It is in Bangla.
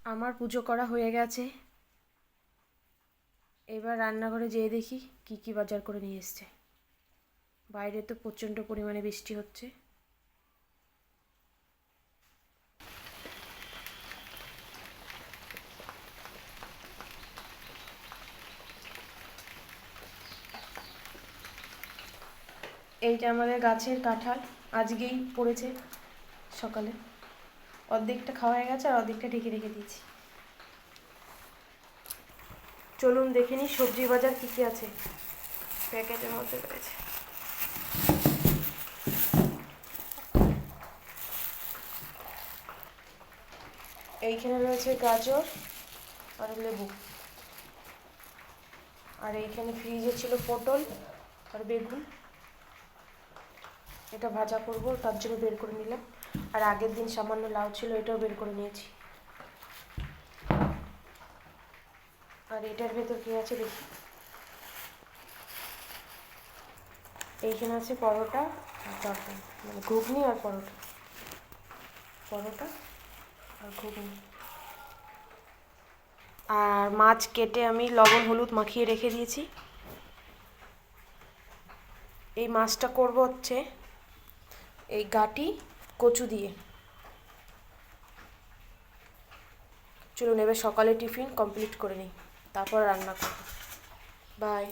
আমার পুজো করা হয়ে গেছে। এবার রান্নাঘরে যেয়ে দেখি কি কি বাজার করে নিয়ে এসছে। বাইরে তো প্রচণ্ড পরিমাণে বৃষ্টি হচ্ছে। এইটা আমাদের গাছের কাঁঠাল, আজকেই পড়েছে সকালে। অর্ধেকটা খাওয়া হয়ে গেছে আর অর্ধেকটা ঢেকে রেখে দিয়েছি। চলুন দেখে নিই সবজি বাজার কী কী আছে। প্যাকেটের মধ্যে রয়েছে। এইখানে রয়েছে গাজর আর লেবু, আর এইখানে ফ্রিজে ছিল পটল আর বেগুন। এটা ভাজা করব, তার জন্য বের করে নিলাম। আর আগের দিন সামান্য লাউ ছিল, এটাও বের করে নিয়েছি। আর এটার ভেতর কী আছে দেখি। এইখানে আছে পরোটা আর তরকারি, মানে ঘুগনি আর পরোটা, পরোটা আর ঘুগনি। আর মাছ কেটে আমি লবণ হলুদ মাখিয়ে রেখে দিয়েছি। এই মাছটা করব হচ্ছে এই গাটি কচু দিয়ে। চলুন এবার সকালে টিফিন কমপ্লিট করে নিই, তারপর রান্না করব। বাই।